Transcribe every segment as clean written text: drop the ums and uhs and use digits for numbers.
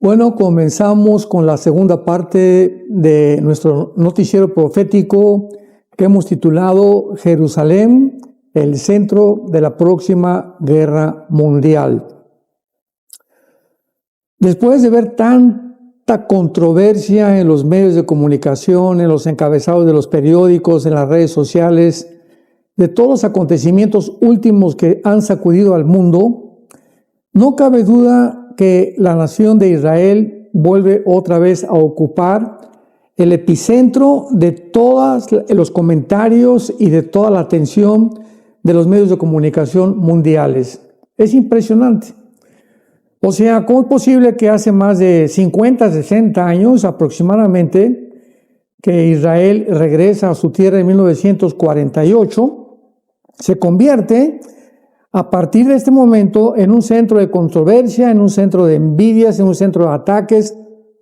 Bueno, comenzamos con la segunda parte de nuestro noticiero profético que hemos titulado Jerusalén, el centro de la próxima guerra mundial. Después de ver tanta controversia en los medios de comunicación, en los encabezados de los periódicos, en las redes sociales, de todos los acontecimientos últimos que han sacudido al mundo, no cabe duda que la nación de Israel vuelve otra vez a ocupar el epicentro de todos los comentarios y de toda la atención de los medios de comunicación mundiales. Es impresionante. O sea, ¿cómo es posible que hace más de 50, 60 años aproximadamente que Israel regresa a su tierra en 1948, se convierte a partir de este momento en un centro de controversia, en un centro de envidias, en un centro de ataques,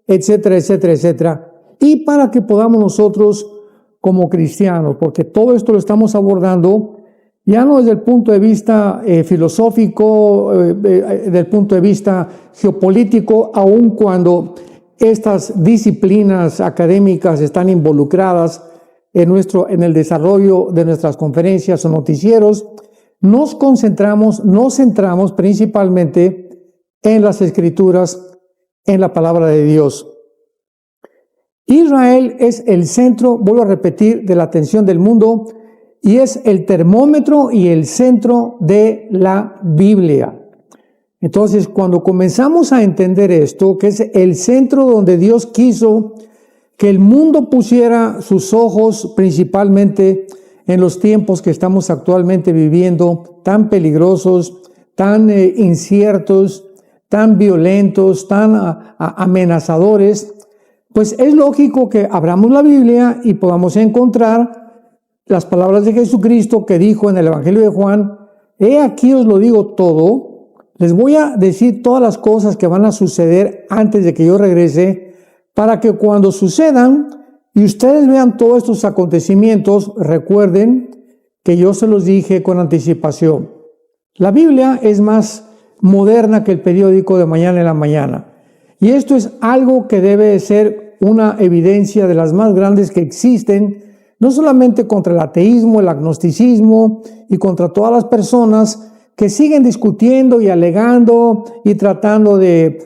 etcétera, etcétera, etcétera? Y para que podamos nosotros como cristianos, porque todo esto lo estamos abordando ya no desde el punto de vista filosófico, desde el punto de vista geopolítico, aun cuando estas disciplinas académicas están involucradas en el desarrollo de nuestras conferencias o noticieros, nos centramos principalmente en las Escrituras, en la palabra de Dios. Israel es el centro, vuelvo a repetir, de la atención del mundo y es el termómetro y el centro de la Biblia. Entonces, cuando comenzamos a entender esto, que es el centro donde Dios quiso que el mundo pusiera sus ojos principalmente en los tiempos que estamos actualmente viviendo, tan peligrosos, tan inciertos, tan violentos, tan amenazadores, pues es lógico que abramos la Biblia y podamos encontrar las palabras de Jesucristo que dijo en el Evangelio de Juan: he aquí os lo digo todo, les voy a decir todas las cosas que van a suceder antes de que yo regrese, para que cuando sucedan y ustedes vean todos estos acontecimientos, recuerden que yo se los dije con anticipación. La Biblia es más moderna que el periódico de mañana en la mañana. Y esto es algo que debe ser una evidencia de las más grandes que existen, no solamente contra el ateísmo, el agnosticismo y contra todas las personas que siguen discutiendo y alegando y tratando de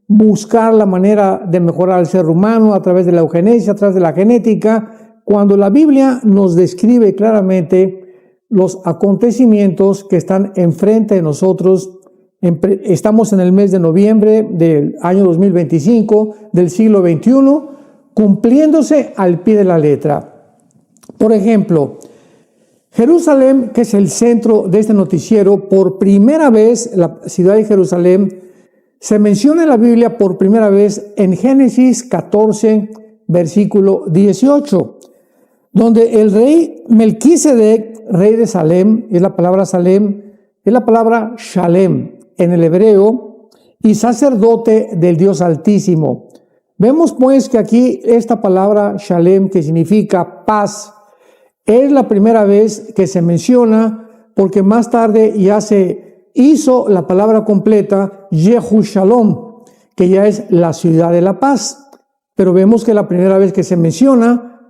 buscar la manera de mejorar al ser humano a través de la eugenesia, a través de la genética, cuando la Biblia nos describe claramente los acontecimientos que están enfrente de nosotros. Estamos en el mes de noviembre del año 2025, del siglo XXI, cumpliéndose al pie de la letra. Por ejemplo, Jerusalén, que es el centro de este noticiero, por primera vez la ciudad de Jerusalén se menciona en la Biblia por primera vez en Génesis 14, versículo 18, donde el rey Melquisedec, rey de Salem, es la palabra Salem, es la palabra Shalem en el hebreo, y sacerdote del Dios Altísimo. Vemos pues que aquí esta palabra Shalem, que significa paz, es la primera vez que se menciona, porque más tarde ya se hizo la palabra completa Yehushalom, que ya es la ciudad de la paz. Pero vemos que la primera vez que se menciona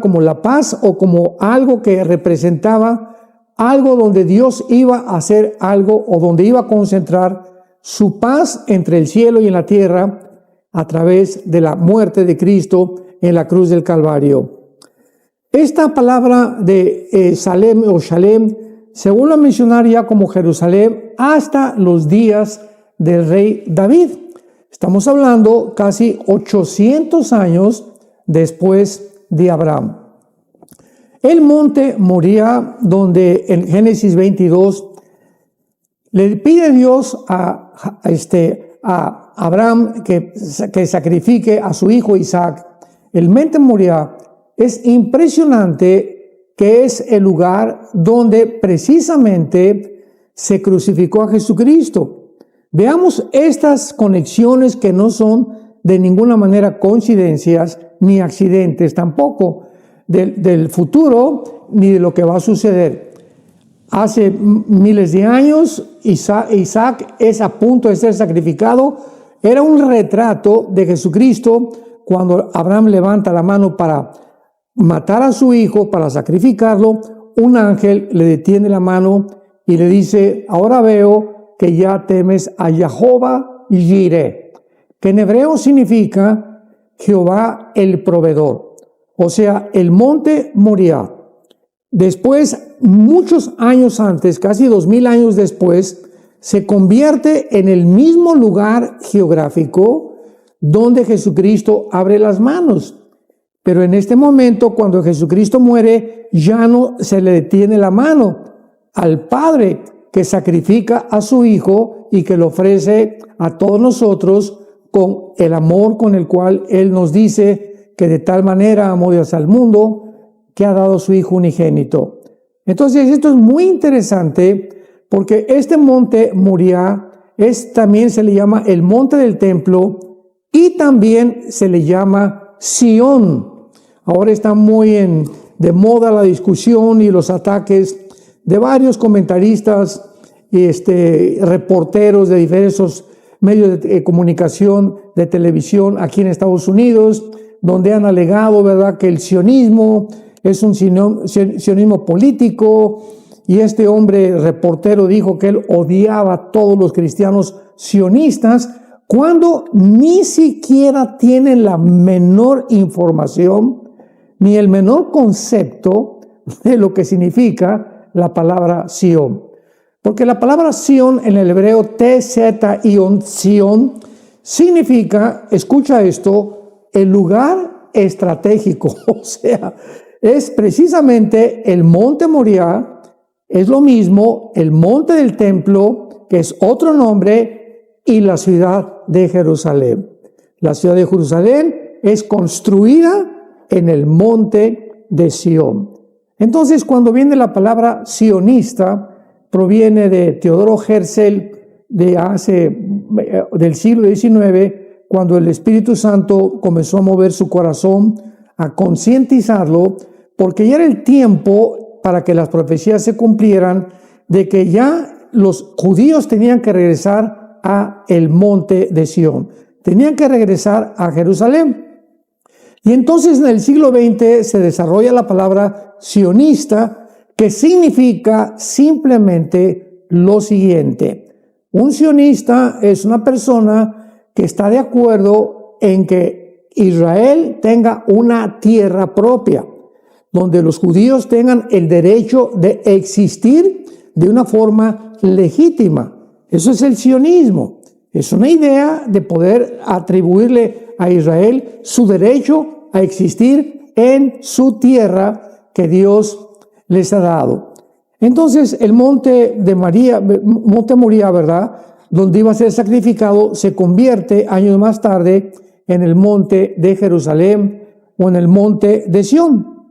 como la paz o como algo que representaba algo donde Dios iba a hacer algo o donde iba a concentrar su paz entre el cielo y en la tierra a través de la muerte de Cristo en la cruz del Calvario. Esta palabra de Salem o Shalem se vuelve a mencionar ya como Jerusalén hasta los días del rey David. Estamos hablando casi 800 años después de Abraham. El monte Moría, donde en Génesis 22 le pide Dios a Abraham que sacrifique a su hijo Isaac. El monte Moría es impresionante, que es el lugar donde precisamente se crucificó a Jesucristo. Veamos estas conexiones que no son de ninguna manera coincidencias ni accidentes tampoco del futuro ni de lo que va a suceder. Hace miles de años Isaac es a punto de ser sacrificado era un retrato de Jesucristo cuando Abraham levanta la mano para matar a su hijo, para sacrificarlo. Un ángel le detiene la mano y le dice, ahora veo que ya temes a Jehová Jireh, que en hebreo significa Jehová el proveedor, o sea, el monte Moriah. Después, muchos años antes, casi 2000 años después, se convierte en el mismo lugar geográfico donde Jesucristo abre las manos. Pero en este momento, cuando Jesucristo muere, ya no se le detiene la mano al Padre que sacrifica a su Hijo y que lo ofrece a todos nosotros con el amor con el cual Él nos dice que de tal manera amó Dios al mundo que ha dado su Hijo unigénito. Entonces, esto es muy interesante porque este monte Moriah también se le llama el monte del templo y también se le llama Sión. Ahora está muy de moda la discusión y los ataques de varios comentaristas y reporteros de diversos medios de comunicación, de televisión aquí en Estados Unidos, donde han alegado, ¿verdad?, que el sionismo es un sionismo político, y este hombre reportero dijo que él odiaba a todos los cristianos sionistas, cuando ni siquiera tienen la menor información ni el menor concepto de lo que significa la palabra Sión. Porque la palabra Sión en el hebreo T-Z-I-O-N, Sión, significa, escucha esto, el lugar estratégico. O sea, es precisamente el monte Moriah, es lo mismo el monte del templo, que es otro nombre, y la ciudad de Jerusalén. La ciudad de Jerusalén es construida en el monte de Sión. Entonces, cuando viene la palabra sionista, proviene de Teodoro Herzl del siglo XIX, cuando el Espíritu Santo comenzó a mover su corazón, a concientizarlo, porque ya era el tiempo para que las profecías se cumplieran, de que ya los judíos tenían que regresar a el monte de Sión, tenían que regresar a Jerusalén. Y entonces en el siglo XX se desarrolla la palabra sionista, que significa simplemente lo siguiente. Un sionista es una persona que está de acuerdo en que Israel tenga una tierra propia, donde los judíos tengan el derecho de existir de una forma legítima. Eso es el sionismo. Es una idea de poder atribuirle a Israel su derecho a existir en su tierra que Dios les ha dado. Entonces, el monte Moriah, ¿verdad?, donde iba a ser sacrificado, se convierte años más tarde en el monte de Jerusalén o en el monte de Sión.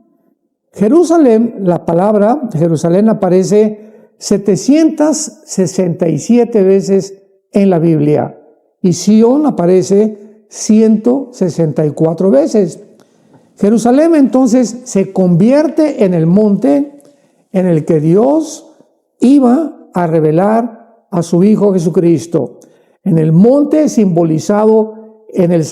Jerusalén, la palabra Jerusalén aparece 767 veces en la Biblia y Sión aparece 164 veces. Jerusalén entonces se convierte en el monte en el que Dios iba a revelar a su Hijo Jesucristo, en el monte simbolizado en el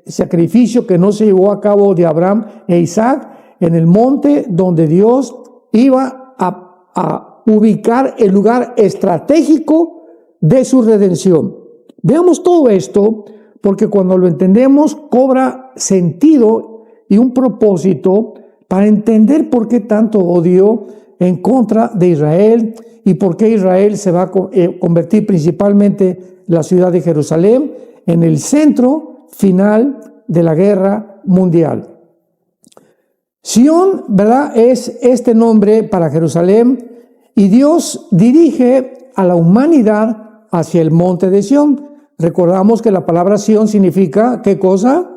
sacrificio que no se llevó a cabo de Abraham e Isaac, en el monte donde Dios iba a ubicar el lugar estratégico de su redención. Veamos todo esto, porque cuando lo entendemos cobra sentido y un propósito para entender por qué tanto odio en contra de Israel y por qué Israel se va a convertir principalmente la ciudad de Jerusalén en el centro final de la guerra mundial. Sión, ¿verdad?, es este nombre para Jerusalén, y Dios dirige a la humanidad hacia el monte de Sión. Recordamos que la palabra Sión significa, ¿qué cosa?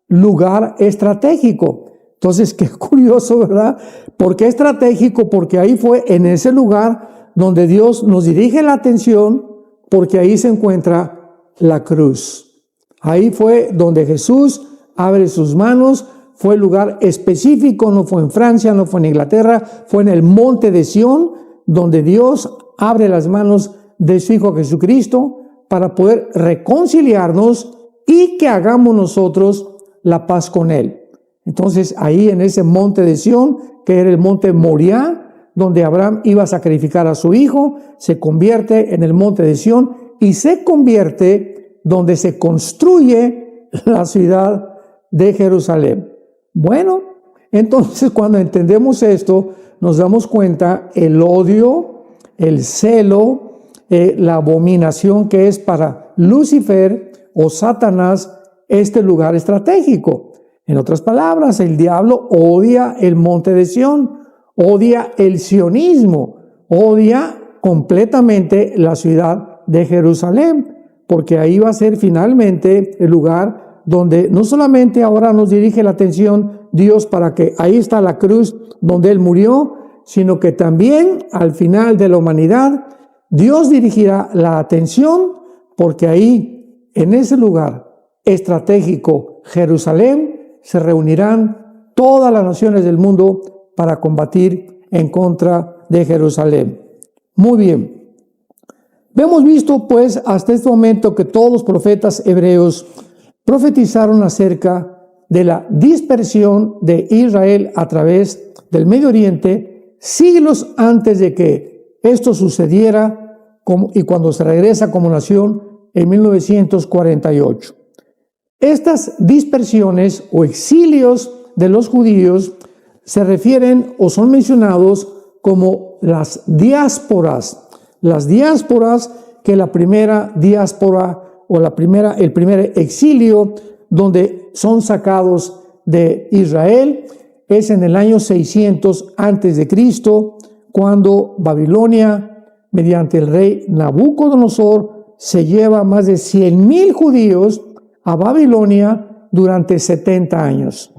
Lugar estratégico. Entonces, qué curioso, ¿verdad? ¿Por qué estratégico? Porque ahí fue en ese lugar donde Dios nos dirige la atención, porque ahí se encuentra la cruz. Ahí fue donde Jesús abre sus manos. Fue el lugar específico, no fue en Francia, no fue en Inglaterra, fue en el monte de Sión, donde Dios abre las manos de su Hijo Jesucristo para poder reconciliarnos y que hagamos nosotros la paz con Él. Entonces ahí en ese monte de Sión, que era el monte Moriah, donde Abraham iba a sacrificar a su hijo, se convierte en el monte de Sión y se convierte donde se construye la ciudad de Jerusalén. Bueno, entonces cuando entendemos esto, nos damos cuenta el odio, el celo, la abominación que es para Lucifer o Satanás este lugar estratégico. En otras palabras, el diablo odia el monte de Sión, odia el sionismo, odia completamente la ciudad de Jerusalén, porque ahí va a ser finalmente el lugar donde no solamente ahora nos dirige la atención Dios para que ahí está la cruz donde Él murió, sino que también al final de la humanidad Dios dirigirá la atención, porque ahí, en ese lugar estratégico, Jerusalén, se reunirán todas las naciones del mundo para combatir en contra de Jerusalén. Muy bien. Hemos visto pues hasta este momento que todos los profetas hebreos profetizaron acerca de la dispersión de Israel a través del Medio Oriente siglos antes de que esto sucediera y cuando se regresa como nación en 1948. Estas dispersiones o exilios de los judíos se refieren o son mencionados como las diásporas. Las diásporas, que la primera diáspora o el primer exilio donde son sacados de Israel es en el año 600 antes de Cristo, cuando Babilonia, mediante el rey Nabucodonosor, se lleva más de 100,000 judíos a Babilonia durante 70 años.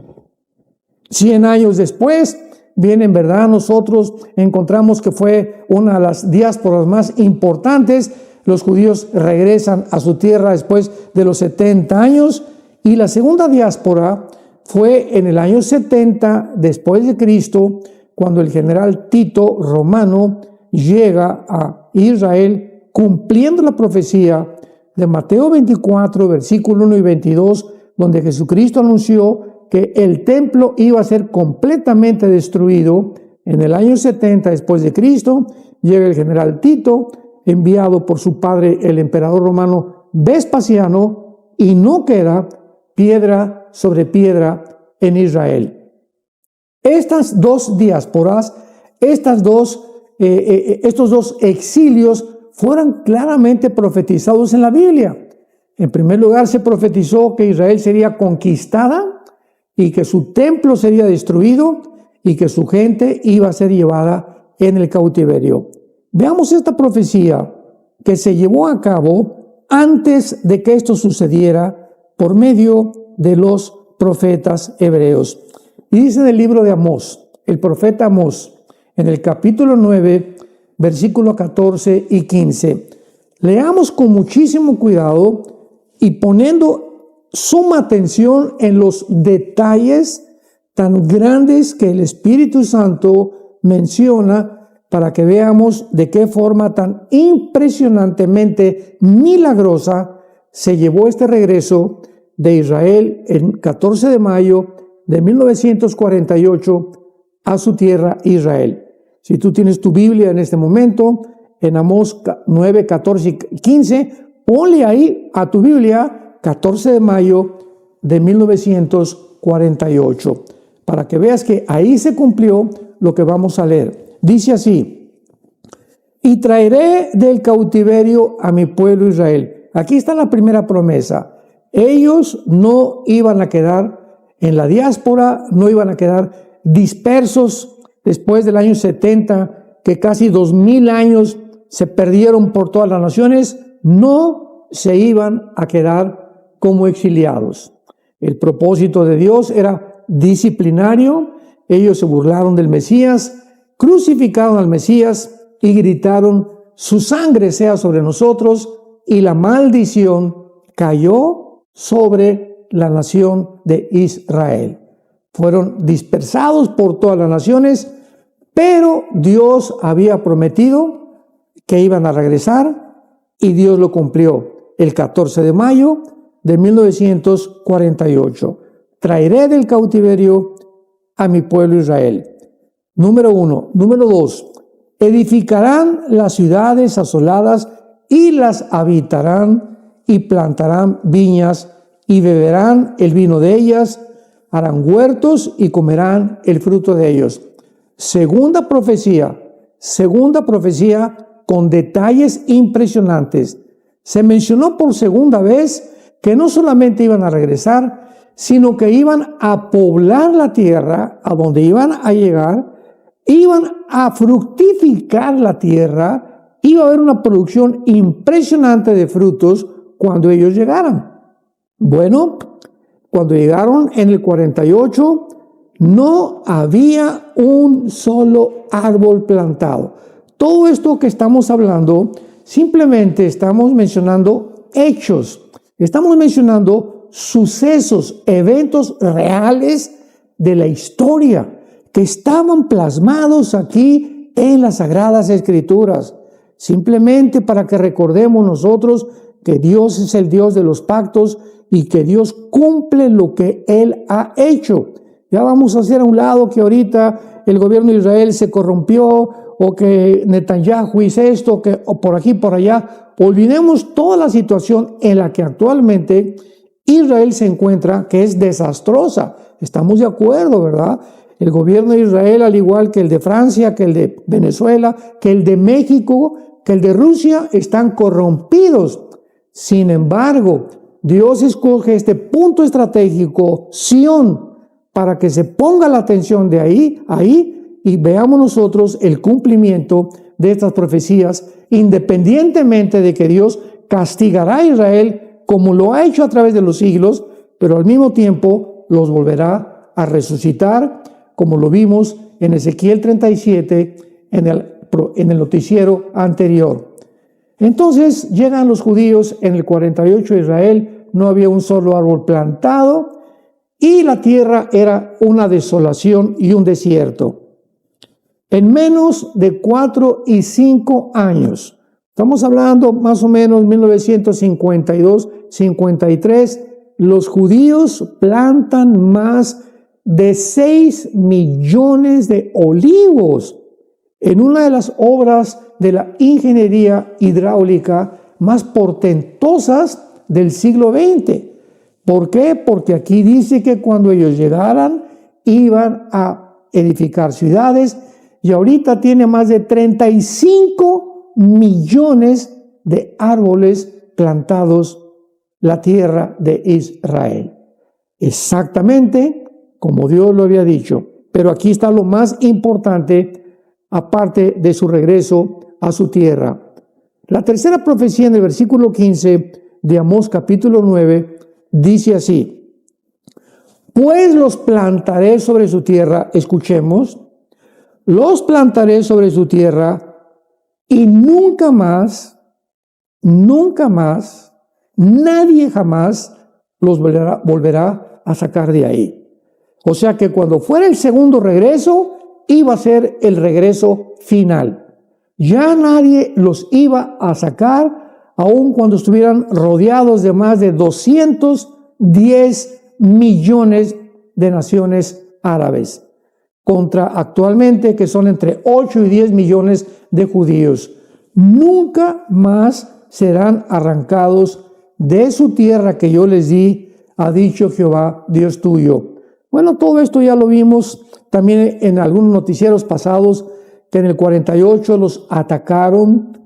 100 años después, bien, en verdad nosotros encontramos que fue una de las diásporas más importantes. Los judíos regresan a su tierra después de los 70 años y la segunda diáspora fue en el año 70 después de Cristo, cuando el general Tito romano llega a Israel cumpliendo la profecía de Mateo 24, versículo 1 y 22, donde Jesucristo anunció que el templo iba a ser completamente destruido. En el año 70 después de Cristo llega el general Tito, enviado por su padre el emperador romano Vespasiano, y no queda piedra sobre piedra en Israel. Estas dos diásporas, estos dos exilios fueron claramente profetizados en la Biblia. En primer lugar, se profetizó que Israel sería conquistada y que su templo sería destruido y que su gente iba a ser llevada en el cautiverio. Veamos esta profecía que se llevó a cabo antes de que esto sucediera por medio de los profetas hebreos. Y dice en el libro de Amós, el profeta Amós, en el capítulo 9, versículos 14 y 15. Leamos con muchísimo cuidado y poniendo suma atención en los detalles tan grandes que el Espíritu Santo menciona, para que veamos de qué forma tan impresionantemente milagrosa se llevó este regreso de Israel el 14 de mayo de 1948 a su tierra Israel. Si tú tienes tu Biblia en este momento, en Amós 9, 14 y 15, ponle ahí a tu Biblia 14 de mayo de 1948, para que veas que ahí se cumplió lo que vamos a leer. Dice así: y traeré del cautiverio a mi pueblo Israel. Aquí está la primera promesa. Ellos no iban a quedar en la diáspora, no iban a quedar dispersos después del año 70, que casi 2000 años se perdieron por todas las naciones. No se iban a quedar como exiliados. El propósito de Dios era disciplinario. Ellos se burlaron del Mesías, crucificaron al Mesías y gritaron: su sangre sea sobre nosotros, y la maldición cayó sobre la nación de Israel. Fueron dispersados por todas las naciones, pero Dios había prometido que iban a regresar y Dios lo cumplió. el 14 de mayo de 1948. Traeré del cautiverio a mi pueblo Israel. Número 1. Número 2. Edificarán las ciudades asoladas y las habitarán y plantarán viñas y beberán el vino de ellas, harán huertos y comerán el fruto de ellos. Segunda profecía con detalles impresionantes. Se mencionó por segunda vez que no solamente iban a regresar, sino que iban a poblar la tierra a donde iban a llegar, iban a fructificar la tierra, iba a haber una producción impresionante de frutos cuando ellos llegaran. Bueno, cuando llegaron en el 48, no había un solo árbol plantado. Todo esto que estamos hablando, simplemente estamos mencionando hechos, estamos mencionando sucesos, eventos reales de la historia que estaban plasmados aquí en las Sagradas Escrituras, simplemente para que recordemos nosotros que Dios es el Dios de los pactos y que Dios cumple lo que Él ha hecho. Ya vamos a hacer a un lado que ahorita el gobierno de Israel se corrompió, o que Netanyahu hizo esto, o por aquí, por allá. Olvidemos toda la situación en la que actualmente Israel se encuentra, que es desastrosa. Estamos de acuerdo, ¿verdad? El gobierno de Israel, al igual que el de Francia, que el de Venezuela, que el de México, que el de Rusia, están corrompidos. Sin embargo, Dios escoge este punto estratégico, Sión, para que se ponga la atención de ahí, y veamos nosotros el cumplimiento de estas profecías, independientemente de que Dios castigará a Israel como lo ha hecho a través de los siglos, pero al mismo tiempo los volverá a resucitar, como lo vimos en Ezequiel 37, en el noticiero anterior. Entonces llegan los judíos en el 48 a Israel, no había un solo árbol plantado y la tierra era una desolación y un desierto. En menos de 4 y 5 años, estamos hablando más o menos 1952-53, los judíos plantan más de 6 millones de olivos en una de las obras de la ingeniería hidráulica más portentosas del siglo XX. ¿Por qué? Porque aquí dice que cuando ellos llegaran iban a edificar ciudades, y ahorita tiene más de 35 millones de árboles plantados la tierra de Israel. Exactamente como Dios lo había dicho. Pero aquí está lo más importante, aparte de su regreso a su tierra. La tercera profecía en el versículo 15 de Amós capítulo 9 dice así: pues los plantaré sobre su tierra, escuchemos, los plantaré sobre su tierra y nunca más, nadie jamás los volverá a sacar de ahí. O sea que cuando fuera el segundo regreso, iba a ser el regreso final. Ya nadie los iba a sacar, aun cuando estuvieran rodeados de más de 210 millones de naciones árabes, contra actualmente que son entre 8 y 10 millones de judíos. Nunca más serán arrancados de su tierra que yo les di, ha dicho Jehová, Dios tuyo. Bueno, todo esto ya lo vimos también en algunos noticieros pasados, que en el 48 los atacaron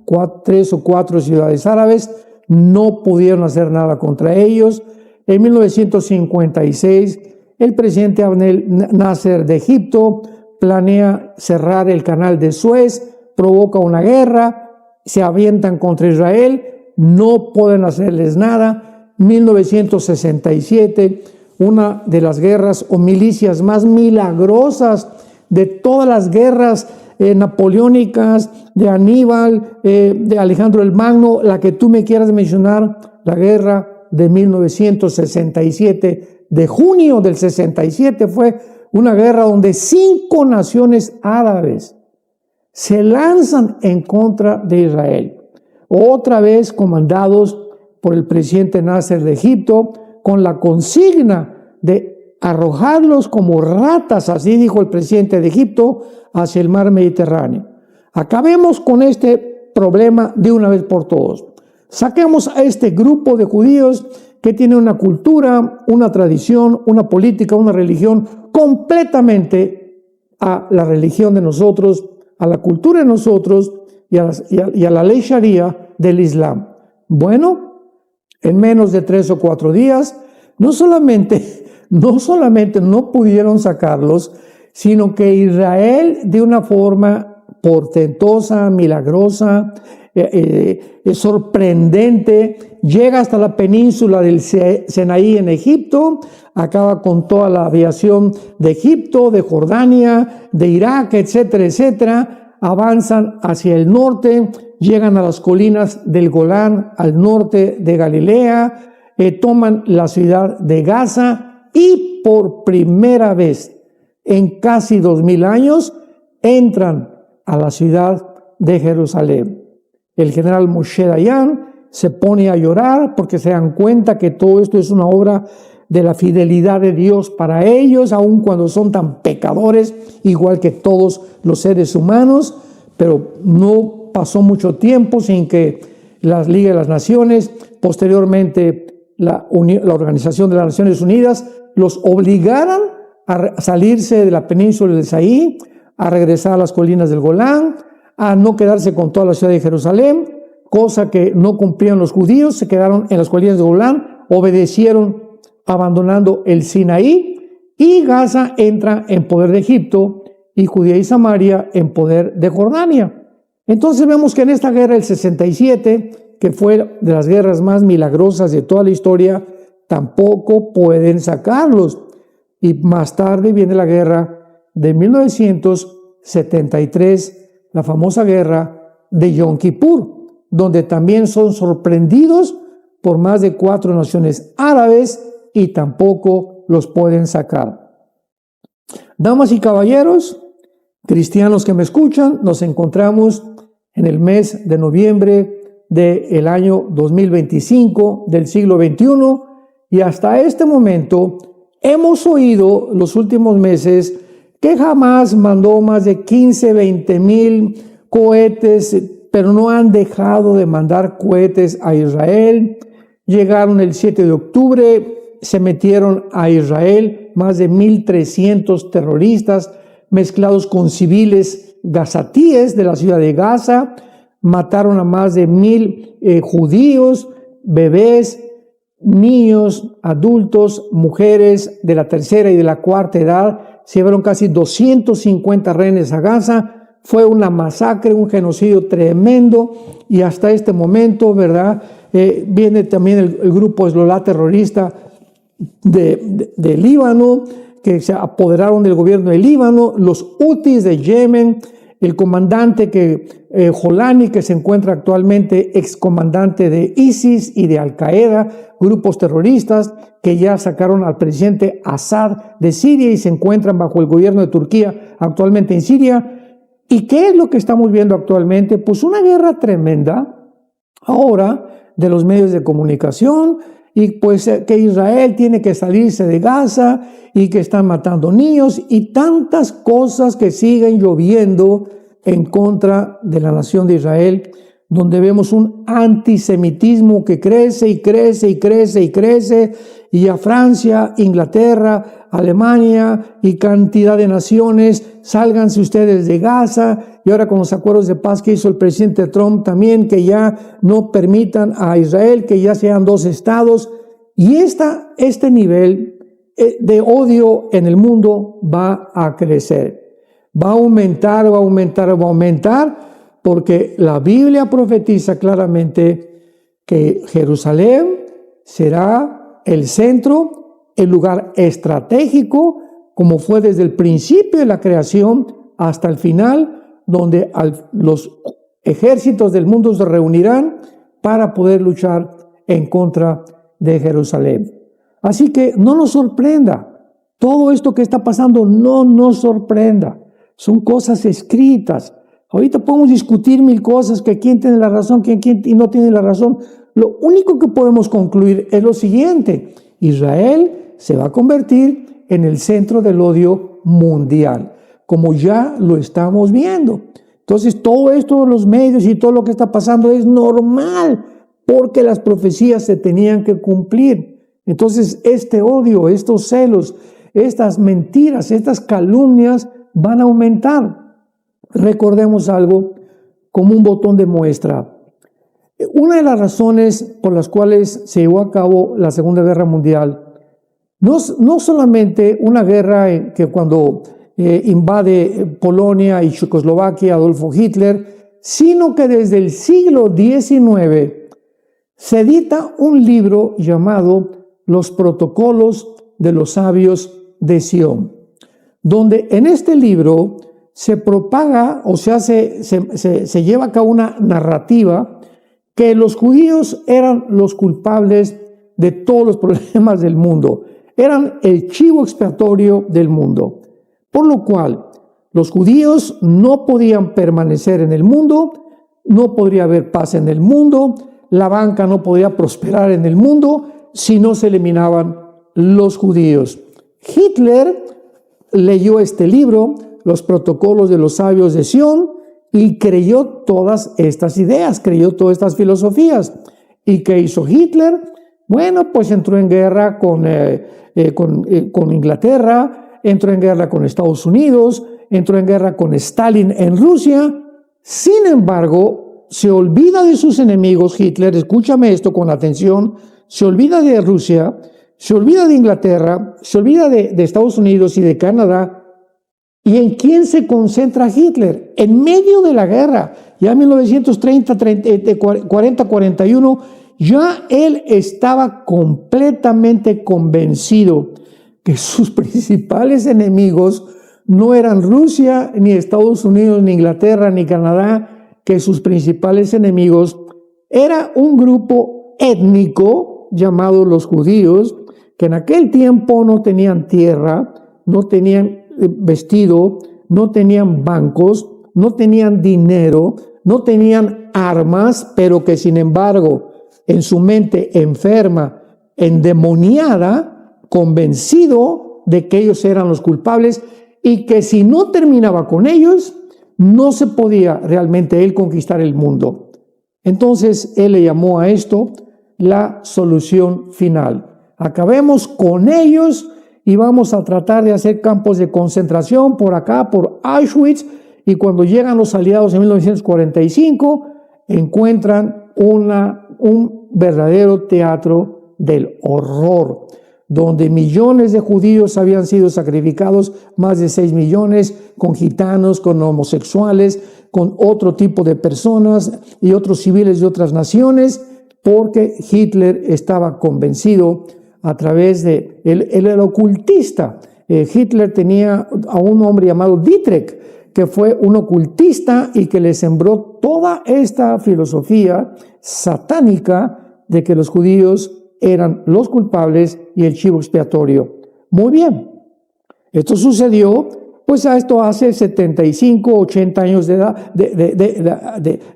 3 o 4 ciudades árabes, no pudieron hacer nada contra ellos. En 1956, el presidente Abdel Nasser de Egipto planea cerrar el canal de Suez, provoca una guerra, se avientan contra Israel, no pueden hacerles nada. 1967, una de las guerras o milicias más milagrosas de todas las guerras napoleónicas, de Aníbal, de Alejandro el Magno, la que tú me quieras mencionar, la guerra de 1967, de junio del 67, fue una guerra donde 5 naciones árabes se lanzan en contra de Israel, otra vez comandados por el presidente Nasser de Egipto, con la consigna de arrojarlos como ratas, así dijo el presidente de Egipto, hacia el mar Mediterráneo. Acabemos con este problema de una vez por todas. Saquemos a este grupo de judíos que tiene una cultura, una tradición, una política, una religión completamente a la religión de nosotros, a la cultura de nosotros y a la ley sharia del Islam. Bueno, en menos de 3 o 4 días, no solamente no pudieron sacarlos, sino que Israel, de una forma portentosa, milagrosa, sorprendente, llega hasta la península del Sinaí en Egipto, acaba con toda la aviación de Egipto, de Jordania, de Irak, etcétera, etcétera, avanzan hacia el norte, llegan a las colinas del Golán, al norte de Galilea, toman la ciudad de Gaza y por primera vez en casi 2000 años entran a la ciudad de Jerusalén. El general Moshe Dayan se pone a llorar porque se dan cuenta que todo esto es una obra de la fidelidad de Dios para ellos, aun cuando son tan pecadores, igual que todos los seres humanos. Pero no pasó mucho tiempo sin que la Liga de las Naciones, posteriormente la Organización de las Naciones Unidas, los obligaran a salirse de la península del Sinaí, a regresar a las colinas del Golán, a no quedarse con toda la ciudad de Jerusalén, cosa que no cumplían los judíos, se quedaron en las colinas del Golán, obedecieron abandonando el Sinaí, y Gaza entra en poder de Egipto y Judea y Samaria en poder de Jordania. Entonces vemos que en esta guerra del 67, que fue de las guerras más milagrosas de toda la historia, tampoco pueden sacarlos. Y más tarde viene la guerra de 1973, la famosa guerra de Yom Kippur, donde también son sorprendidos por más de 4 naciones árabes y tampoco los pueden sacar. Damas y caballeros, cristianos que me escuchan, nos encontramos en el mes de noviembre del año 2025 del siglo XXI, y hasta este momento hemos oído los últimos meses que Hamas mandó más de 20 mil cohetes, pero no han dejado de mandar cohetes a Israel. Llegaron el 7 de octubre, se metieron a Israel más de 1,300 terroristas mezclados con civiles gazatíes de la ciudad de Gaza, mataron a más de 1,000 judíos, bebés, niños, adultos, mujeres de la tercera y de la cuarta edad, se llevaron casi 250 rehenes a Gaza. Fue una masacre, un genocidio tremendo, y hasta este momento, ¿verdad? Viene también el grupo Hezbolá terrorista de Líbano, que se apoderaron del gobierno de Líbano, los Hutis de Yemen, el comandante Jolani, que se encuentra actualmente excomandante de ISIS y de Al-Qaeda, grupos terroristas que ya sacaron al presidente Assad de Siria y se encuentran bajo el gobierno de Turquía actualmente en Siria. ¿Y qué es lo que estamos viendo actualmente? Pues una guerra tremenda ahora de los medios de comunicación, y pues que Israel tiene que salirse de Gaza y que están matando niños y tantas cosas que siguen lloviendo en contra de la nación de Israel, donde vemos un antisemitismo que crece y crece y crece y crece, y a Francia, Inglaterra, Alemania y cantidad de naciones, sálganse ustedes de Gaza, y ahora con los acuerdos de paz que hizo el presidente Trump también, que ya no permitan a Israel que ya sean 2 estados, y este nivel de odio en el mundo va a crecer, va a aumentar, va a aumentar, va a aumentar, porque la Biblia profetiza claramente que Jerusalén será el centro, el lugar estratégico, como fue desde el principio de la creación hasta el final, donde los ejércitos del mundo se reunirán para poder luchar en contra de Jerusalén. Así que no nos sorprenda, todo esto que está pasando no nos sorprenda, son cosas escritas. Ahorita podemos discutir 1000 cosas, que quién tiene la razón, quién no tiene la razón. lo único que podemos concluir es lo siguiente: Israel se va a convertir en el centro del odio mundial, como ya lo estamos viendo. Entonces, todo esto, los medios y todo lo que está pasando es normal, porque las profecías se tenían que cumplir. Entonces, este odio, estos celos, estas mentiras, estas calumnias van a aumentar. Recordemos algo como un botón de muestra. Una de las razones por las cuales se llevó a cabo la Segunda Guerra Mundial, no solamente una guerra que cuando invade Polonia y Checoslovaquia Adolfo Hitler, sino que desde el siglo XIX se edita un libro llamado Los Protocolos de los Sabios de Sión, donde en este libro se propaga, o sea, se lleva a cabo una narrativa que los judíos eran los culpables de todos los problemas del mundo, eran el chivo expiatorio del mundo, por lo cual los judíos no podían permanecer en el mundo, no podría haber paz en el mundo, la banca no podía prosperar en el mundo si no se eliminaban los judíos. Hitler leyó este libro, Los Protocolos de los Sabios de Sión, y creyó todas estas ideas, creyó todas estas filosofías. ¿Y qué hizo Hitler? Bueno, pues entró en guerra con Inglaterra, entró en guerra con Estados Unidos, entró en guerra con Stalin en Rusia. Sin embargo, se olvida de sus enemigos Hitler, escúchame esto con atención, se olvida de Rusia, se olvida de Inglaterra, se olvida de Estados Unidos y de Canadá. ¿Y en quién se concentra Hitler? En medio de la guerra, ya en 1930, 40, 41, ya él estaba completamente convencido que sus principales enemigos no eran Rusia, ni Estados Unidos, ni Inglaterra, ni Canadá, que sus principales enemigos era un grupo étnico llamado los judíos, que en aquel tiempo no tenían tierra, no tenían vestido, no tenían bancos, no tenían dinero, no tenían armas, pero que sin embargo en su mente enferma, endemoniada, convencido de que ellos eran los culpables y que si no terminaba con ellos, no se podía realmente él conquistar el mundo. Entonces él le llamó a esto la solución final. Acabemos con ellos y vamos a tratar de hacer campos de concentración por acá, por Auschwitz, y cuando llegan los aliados en 1945, encuentran un verdadero teatro del horror, donde millones de judíos habían sido sacrificados, más de 6 millones, con gitanos, con homosexuales, con otro tipo de personas y otros civiles de otras naciones, porque Hitler estaba convencido a través de el ocultista. Hitler tenía a un hombre llamado Dietrich, que fue un ocultista y que le sembró toda esta filosofía satánica de que los judíos eran los culpables y el chivo expiatorio. Muy bien, esto sucedió, pues a esto hace 75, 80 años de edad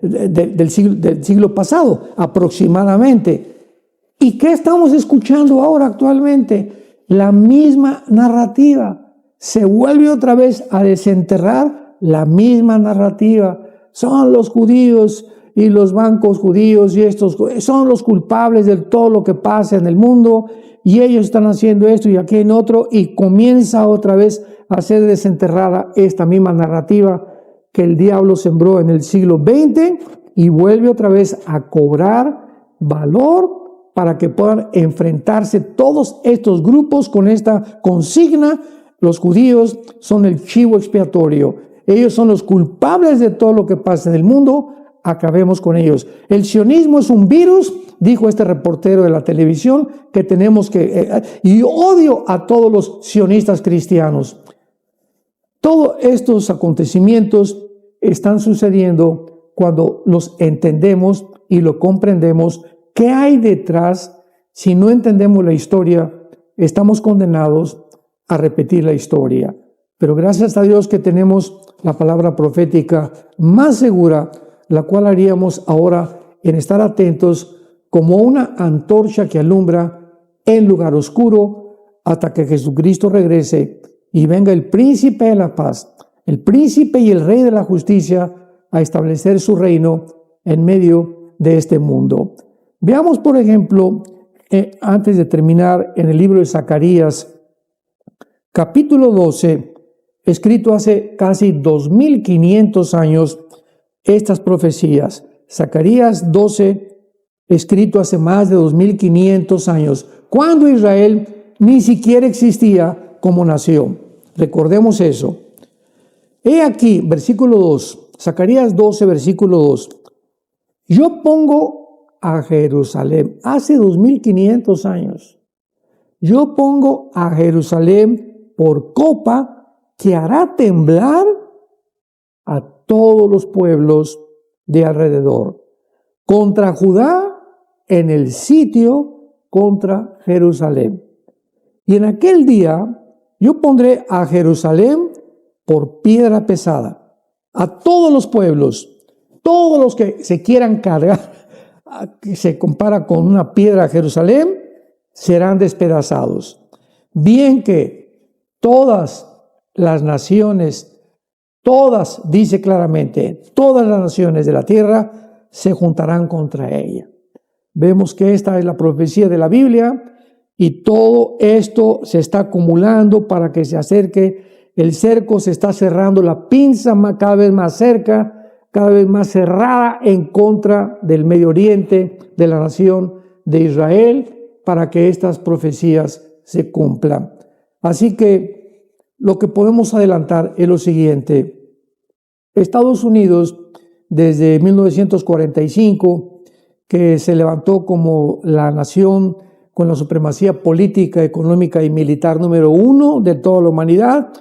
del siglo pasado aproximadamente. ¿Y qué estamos escuchando ahora actualmente? La misma narrativa. Se vuelve otra vez a desenterrar la misma narrativa. Son los judíos y los bancos judíos y estos son los culpables de todo lo que pasa en el mundo y ellos están haciendo esto y aquí en otro, y comienza otra vez a ser desenterrada esta misma narrativa que el diablo sembró en el siglo XX y vuelve otra vez a cobrar valor para que puedan enfrentarse todos estos grupos con esta consigna: los judíos son el chivo expiatorio, ellos son los culpables de todo lo que pasa en el mundo, acabemos con ellos. El sionismo es un virus, dijo este reportero de la televisión, que tenemos que... y odio a todos los sionistas cristianos. Todos estos acontecimientos están sucediendo cuando los entendemos y lo comprendemos. ¿Qué hay detrás? Si no entendemos la historia, estamos condenados a repetir la historia. Pero gracias a Dios que tenemos la palabra profética más segura, la cual haríamos ahora en estar atentos como una antorcha que alumbra en lugar oscuro hasta que Jesucristo regrese y venga el príncipe de la paz, el príncipe y el rey de la justicia a establecer su reino en medio de este mundo. Veamos, por ejemplo, antes de terminar, en el libro de Zacarías, capítulo 12, escrito hace casi 2500 años, estas profecías. Zacarías 12, escrito hace más de 2500 años, cuando Israel ni siquiera existía como nación. Recordemos eso. He aquí, versículo 2, Zacarías 12, versículo 2. Yo pongo a Jerusalén, hace 2500 años, yo pongo a Jerusalén por copa que hará temblar a todos los pueblos de alrededor, contra Judá en el sitio contra Jerusalén. Y en aquel día yo pondré a Jerusalén por piedra pesada, a todos los pueblos, todos los que se quieran cargar, que se compara con una piedra a Jerusalén, serán despedazados. Bien que todas las naciones, todas, dice claramente, todas las naciones de la tierra se juntarán contra ella. Vemos que esta es la profecía de la Biblia y todo esto se está acumulando para que se acerque. El cerco se está cerrando, la pinza cada vez más cerca, cada vez más cerrada en contra del Medio Oriente, de la nación de Israel, para que estas profecías se cumplan. Así que lo que podemos adelantar es lo siguiente. Estados Unidos, desde 1945, que se levantó como la nación con la supremacía política, económica y militar número 1 de toda la humanidad,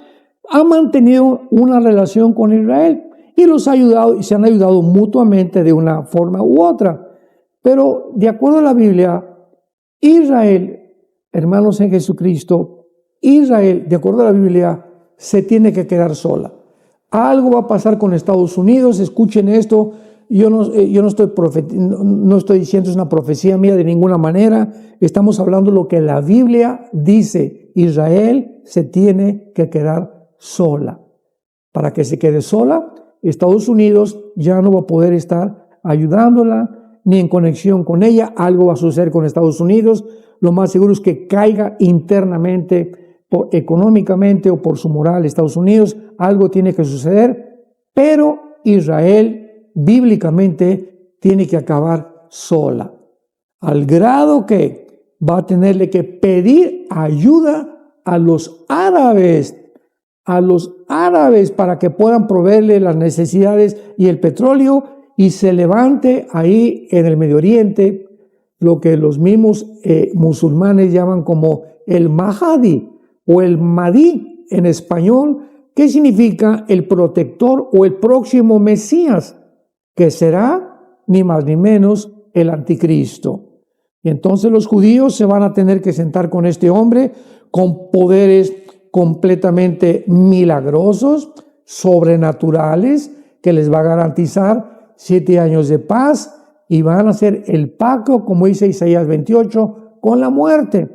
ha mantenido una relación con Israel y los ha ayudado y se han ayudado mutuamente de una forma u otra. Pero de acuerdo a la Biblia, Israel, hermanos en Jesucristo, Israel, de acuerdo a la Biblia, se tiene que quedar sola. Algo va a pasar con Estados Unidos, escuchen esto, yo no estoy diciendo es una profecía mía de ninguna manera, estamos hablando lo que la Biblia dice, Israel se tiene que quedar sola. Para que se quede sola, Estados Unidos ya no va a poder estar ayudándola ni en conexión con ella. Algo va a suceder con Estados Unidos. Lo más seguro es que caiga internamente, económicamente o por su moral Estados Unidos. Algo tiene que suceder, pero Israel bíblicamente tiene que acabar sola, al grado que va a tenerle que pedir ayuda a los árabes para que puedan proveerle las necesidades y el petróleo, y se levante ahí en el Medio Oriente lo que los mismos musulmanes llaman como el Mahdi o el Mahdi en español, que significa el protector o el próximo Mesías, que será ni más ni menos el anticristo. Y entonces los judíos se van a tener que sentar con este hombre con poderes completamente milagrosos, sobrenaturales, que les va a garantizar 7 años de paz y van a hacer el pacto, como dice Isaías 28, con la muerte.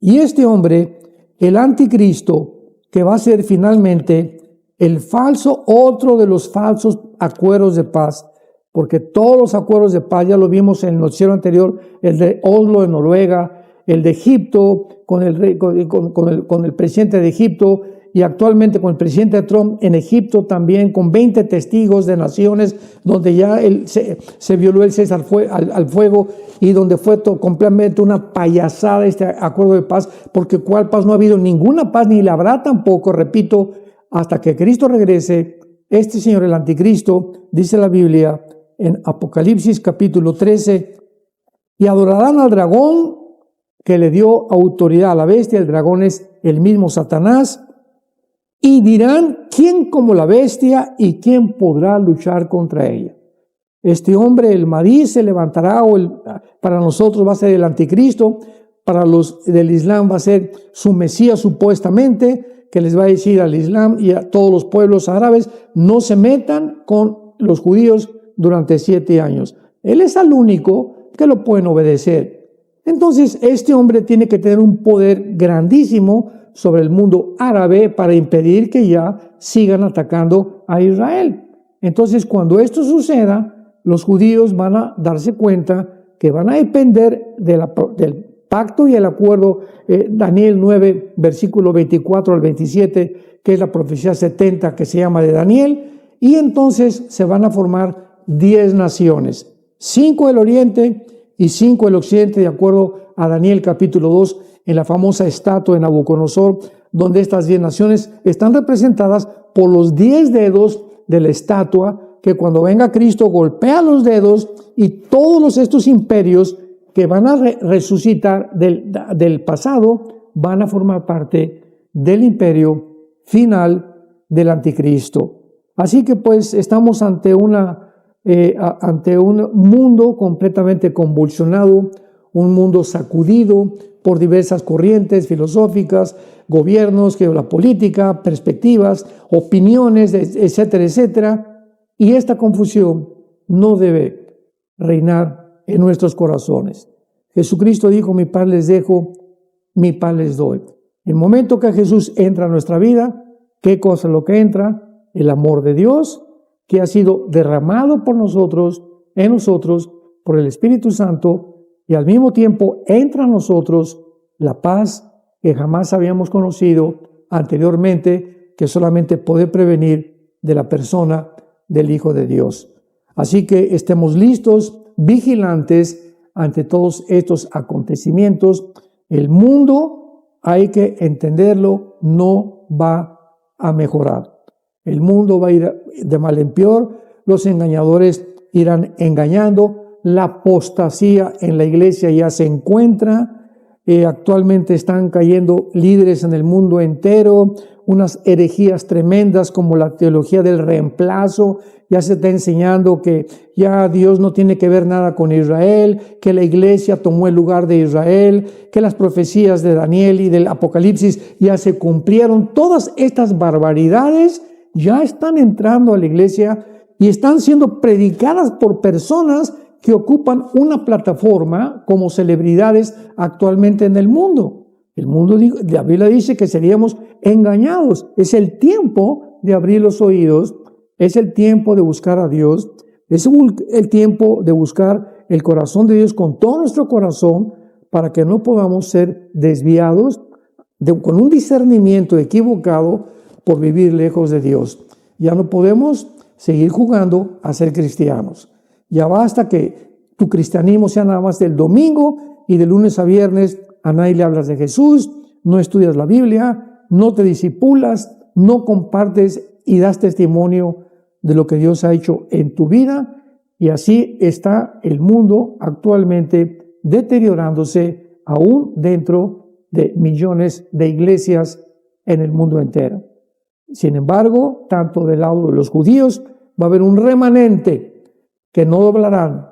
Y este hombre, el anticristo, que va a ser finalmente el falso, otro de los falsos acuerdos de paz, porque todos los acuerdos de paz, ya lo vimos en el noticiero anterior, el de Oslo en Noruega, el de Egipto con el presidente de Egipto, y actualmente con el presidente Trump en Egipto también, con 20 testigos de naciones, donde ya se violó el cese al fuego y donde fue completamente una payasada este acuerdo de paz, porque cuál paz, no ha habido ninguna paz, ni la habrá tampoco, repito, hasta que Cristo regrese. Este señor, el anticristo, dice la Biblia en Apocalipsis capítulo 13, y adorarán al dragón que le dio autoridad a la bestia. El dragón es el mismo Satanás. Y dirán, ¿quién como la bestia y quién podrá luchar contra ella? Este hombre, el Mahdi, se levantará, para nosotros va a ser el anticristo, para los del Islam va a ser su Mesías supuestamente, que les va a decir al Islam y a todos los pueblos árabes, no se metan con los judíos durante 7 años. Él es el único que lo pueden obedecer. Entonces, este hombre tiene que tener un poder grandísimo sobre el mundo árabe para impedir que ya sigan atacando a Israel. Entonces, cuando esto suceda, los judíos van a darse cuenta que van a depender del pacto y el acuerdo, Daniel 9, versículo 24 al 27, que es la profecía 70 que se llama de Daniel, y entonces se van a formar 10 naciones, 5 del oriente y 5 del occidente, de acuerdo a Daniel capítulo 2, en la famosa estatua de Nabucodonosor, donde estas 10 naciones están representadas por los 10 dedos de la estatua, que cuando venga Cristo golpea los dedos y todos estos imperios que van a resucitar del pasado van a formar parte del imperio final del anticristo. Así que pues estamos ante un mundo completamente convulsionado, un mundo sacudido por diversas corrientes filosóficas, gobiernos, geopolítica, perspectivas, opiniones, etcétera, etcétera. Y esta confusión no debe reinar en nuestros corazones. Jesucristo dijo: mi paz les dejo, mi paz les doy. El momento que Jesús entra a nuestra vida, ¿qué cosa es lo que entra? El amor de Dios, que ha sido derramado por nosotros, en nosotros, por el Espíritu Santo, y al mismo tiempo entra a nosotros la paz que jamás habíamos conocido anteriormente, que solamente puede prevenir de la persona del Hijo de Dios. Así que estemos listos, vigilantes ante todos estos acontecimientos. El mundo, hay que entenderlo, no va a mejorar. El mundo va a ir de mal en peor, los engañadores irán engañando, la apostasía en la iglesia ya se encuentra, actualmente están cayendo líderes en el mundo entero, unas herejías tremendas como la teología del reemplazo. Ya se está enseñando que ya Dios no tiene que ver nada con Israel, que la iglesia tomó el lugar de Israel, que las profecías de Daniel y del Apocalipsis ya se cumplieron. Todas estas barbaridades ya están entrando a la iglesia y están siendo predicadas por personas que ocupan una plataforma como celebridades actualmente en el mundo. El mundo, la Biblia dice que seríamos engañados. Es el tiempo de abrir los oídos, es el tiempo de buscar a Dios, es el tiempo de buscar el corazón de Dios con todo nuestro corazón para que no podamos ser desviados con un discernimiento equivocado por vivir lejos de Dios. Ya no podemos seguir jugando a ser cristianos. Ya basta que tu cristianismo sea nada más del domingo y de lunes a viernes a nadie le hablas de Jesús, no estudias la Biblia, no te discipulas, no compartes y das testimonio de lo que Dios ha hecho en tu vida. Y así está el mundo actualmente deteriorándose aún dentro de millones de iglesias en el mundo entero. Sin embargo, tanto del lado de los judíos va a haber un remanente que no doblarán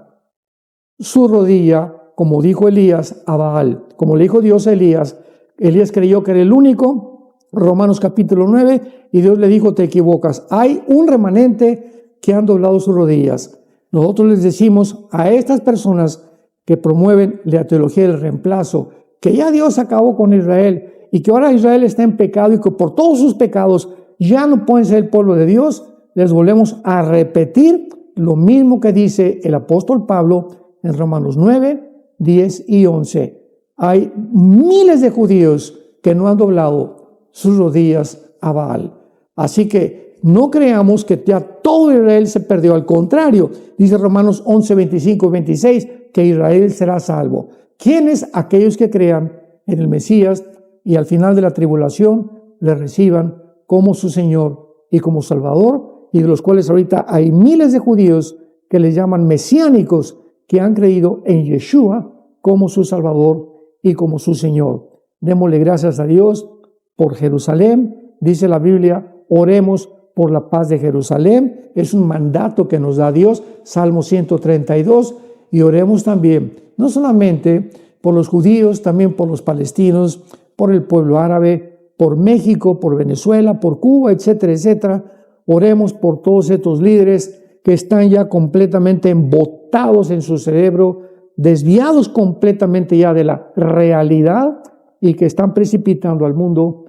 su rodilla, como dijo Elías a Baal, como le dijo Dios a Elías. Elías creyó que era el único, Romanos capítulo 9, y Dios le dijo: te equivocas, hay un remanente que han doblado sus rodillas. Nosotros les decimos a estas personas que promueven la teología del reemplazo, que ya Dios acabó con Israel y que ahora Israel está en pecado y que por todos sus pecados ya no pueden ser el pueblo de Dios, les volvemos a repetir lo mismo que dice el apóstol Pablo en Romanos 9, 10 y 11. Hay miles de judíos que no han doblado sus rodillas a Baal. Así que no creamos que ya todo Israel se perdió. Al contrario, dice Romanos 11, 25 y 26, que Israel será salvo. ¿Quiénes? Aquellos que crean en el Mesías y al final de la tribulación le reciban como su Señor y como Salvador, y de los cuales ahorita hay miles de judíos que les llaman mesiánicos, que han creído en Yeshua como su Salvador y como su Señor. Démosle gracias a Dios por Jerusalén. Dice la Biblia: oremos por la paz de Jerusalén. Es un mandato que nos da Dios, Salmo 132, y oremos también, no solamente por los judíos, también por los palestinos, por el pueblo árabe, por México, por Venezuela, por Cuba, etcétera, etcétera. Oremos por todos estos líderes que están ya completamente embotados en su cerebro desviados completamente ya de la realidad y que están precipitando al mundo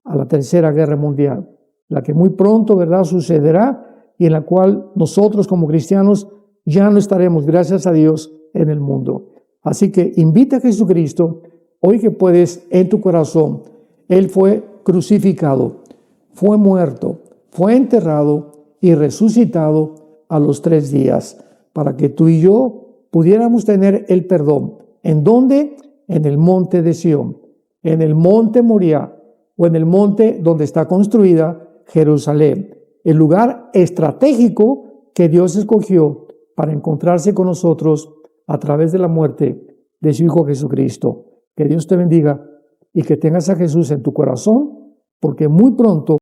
a la Tercera Guerra Mundial, la que muy pronto, ¿verdad?, sucederá y en la cual nosotros como cristianos ya no estaremos, gracias a Dios, en el mundo. Así que invita a Jesucristo, hoy que puedes, en tu corazón. Él fue crucificado, fue muerto, fue enterrado y resucitado a los 3 días, para que tú y yo pudiéramos tener el perdón. ¿En dónde? En el monte de Sión, en el monte Moriah, o en el monte donde está construida Jerusalén, el lugar estratégico que Dios escogió para encontrarse con nosotros a través de la muerte de su Hijo Jesucristo. Que Dios te bendiga y que tengas a Jesús en tu corazón, porque muy pronto